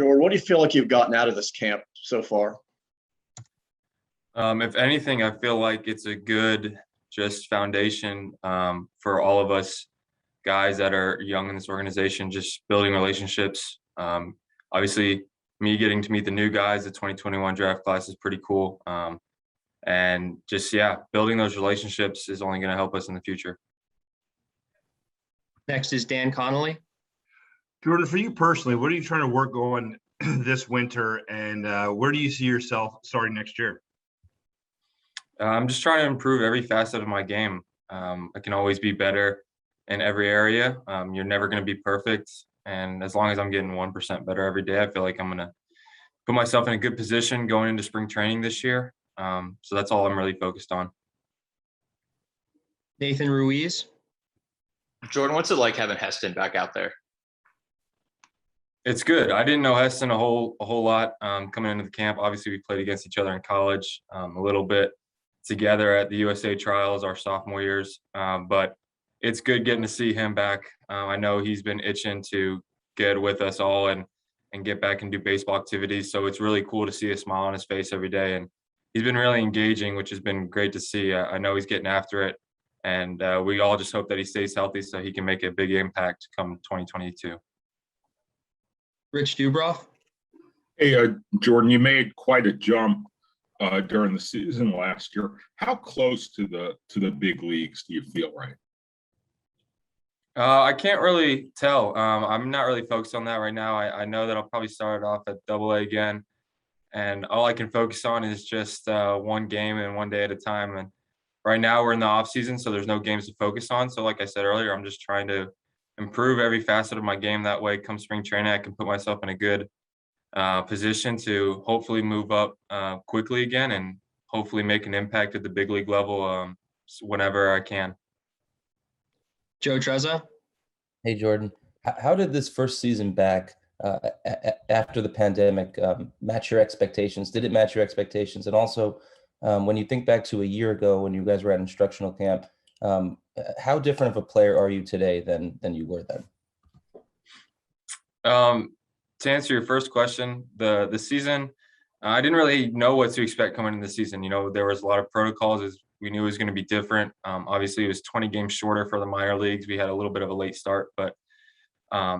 Jordan, what do you feel like you've gotten out of this camp so far? If anything, I feel like it's a good just foundation for all of us guys that are young in this organization, just building relationships. Obviously, me getting to meet the new guys, the 2021 draft class is pretty cool. And just, yeah, building those relationships is only going to help us in the future. Next is Dan Connolly. Jordan, for you personally, what are you trying to work on this winter, and where do you see yourself starting next year? I'm just trying to improve every facet of my game. I can always be better in every area. You're never going to be perfect. And as long as I'm getting 1% better every day, I feel like I'm going to put myself in a good position going into spring training this year. So that's all I'm really focused on. Nathan Ruiz. Jordan, what's it like having Heston back out there? It's good. I didn't know Heston a whole lot coming into the camp. Obviously, we played against each other in college a little bit together at the USA trials our sophomore years. But it's good getting to see him back. I know he's been itching to get with us all and get back and do baseball activities. So it's really cool to see a smile on his face every day. And he's been really engaging, which has been great to see. I know he's getting after it. And we all just hope that he stays healthy so he can make a big impact come 2022. Rich Dubroff. Hey, Jordan, you made quite a jump during the season last year. How close to the big leagues do you feel right? I can't really tell. I'm not really focused on that right now. I know that I'll probably start off at AA again, and all I can focus on is just one game and one day at a time. And right now we're in the off season, so there's no games to focus on. So like I said earlier, I'm just trying to improve every facet of my game. That way, come spring training, I can put myself in a good position to hopefully move up quickly again and hopefully make an impact at the big league level whenever I can. Joe Trezza. Hey, Jordan. How did this first season back after the pandemic match your expectations? Did it match your expectations? And also, when you think back to a year ago when you guys were at instructional camp, how different of a player are you today than you were then? To answer your first question, the season, I didn't really know what to expect coming in the season. You know, there was a lot of protocols as we knew it was going to be different. Obviously, it was 20 games shorter for the minor leagues. We had a little bit of a late start, but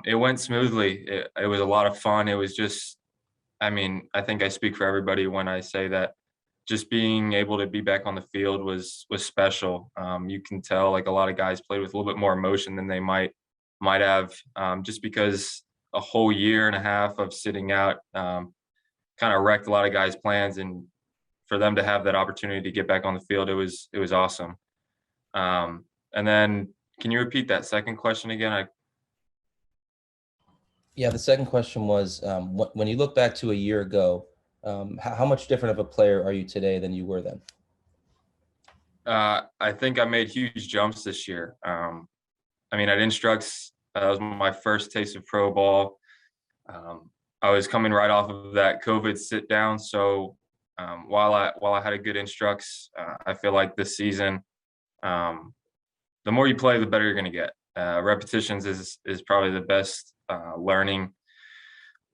it went smoothly. It was a lot of fun. It was just, I mean, I think I speak for everybody when I say that just being able to be back on the field was special. You can tell like a lot of guys played with a little bit more emotion than they might have, just because a whole year and a half of sitting out kind of wrecked a lot of guys' plans, and for them to have that opportunity to get back on the field, it was awesome. And then can you repeat that second question again? Yeah, the second question was, when you look back to a year ago, how much different of a player are you today than you were then? I think I made huge jumps this year. I mean, at Instructs, that was my first taste of pro ball. I was coming right off of that COVID sit down. So while I had a good Instructs, I feel like this season, the more you play, the better you're going to get. Repetitions is probably the best learning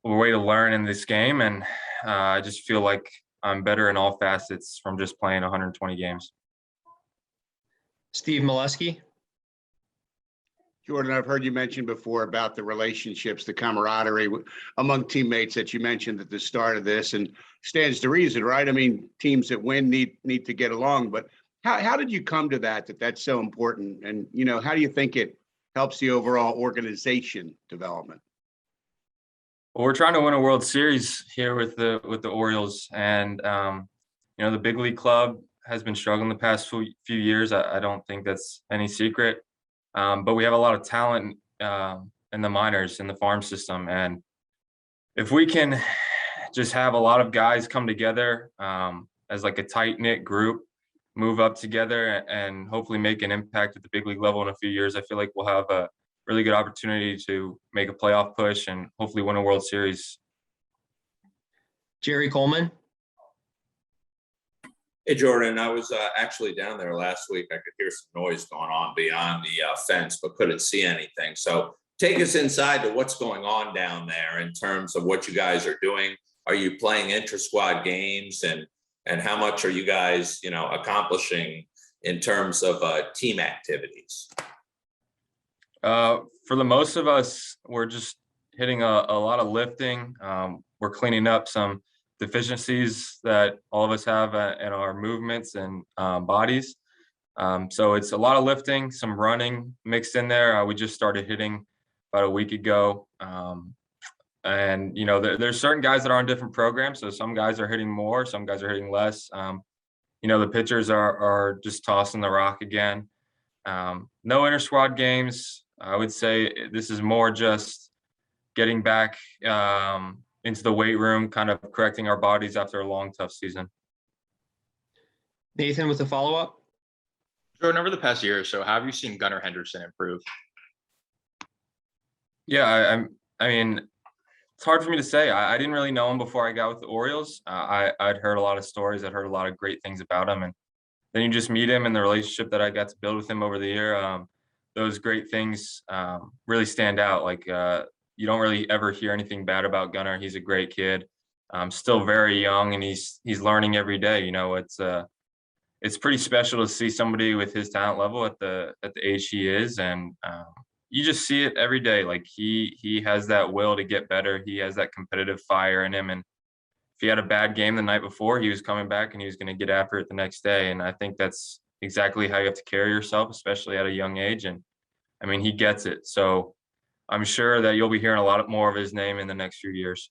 way to learn in this game. And I just feel like I'm better in all facets from just playing 120 games. Steve Molesky. Jordan, I've heard you mention before about the relationships, the camaraderie among teammates that you mentioned at the start of this, and stands to reason, right? I mean, teams that win need to get along, but how did you come to that's so important? And, you know, how do you think it helps the overall organization development? Well, we're trying to win a World Series here with the Orioles, and you know, the big league club has been struggling the past few years. I don't think that's any secret. But we have a lot of talent in the minors, in the farm system. And if we can just have a lot of guys come together as like a tight-knit group, move up together and hopefully make an impact at the big league level in a few years, I feel like we'll have a really good opportunity to make a playoff push and hopefully win a World Series. Jerry Coleman. Hey, Jordan, I was actually down there last week. I could hear some noise going on beyond the fence, but couldn't see anything. So take us inside to what's going on down there in terms of what you guys are doing. Are you playing intra-squad games, and how much are you guys, accomplishing in terms of team activities? For the most of us, we're just hitting a lot of lifting. We're cleaning up some deficiencies that all of us have in our movements and bodies. So it's a lot of lifting, some running mixed in there. We just started hitting about a week ago. And, there's certain guys that are on different programs. So some guys are hitting more, some guys are hitting less. The pitchers are just tossing the rock again. No inter-squad games. I would say this is more just getting back into the weight room, kind of correcting our bodies after a long, tough season. Nathan with a follow-up. Jordan, over the past year or so, how have you seen Gunnar Henderson improve? Yeah, I mean, it's hard for me to say. I didn't really know him before I got with the Orioles. I'd heard a lot of stories. I'd heard a lot of great things about him. And then you just meet him, and the relationship that I got to build with him over the year, those great things really stand out. Like, you don't really ever hear anything bad about Gunnar. He's a great kid. Still very young, and he's learning every day. It's pretty special to see somebody with his talent level at the age he is. And you just see it every day. Like he has that will to get better. He has that competitive fire in him. And if he had a bad game the night before, he was coming back and he was going to get after it the next day. And I think that's exactly how you have to carry yourself, especially at a young age. And I mean, he gets it. So I'm sure that you'll be hearing a lot more of his name in the next few years.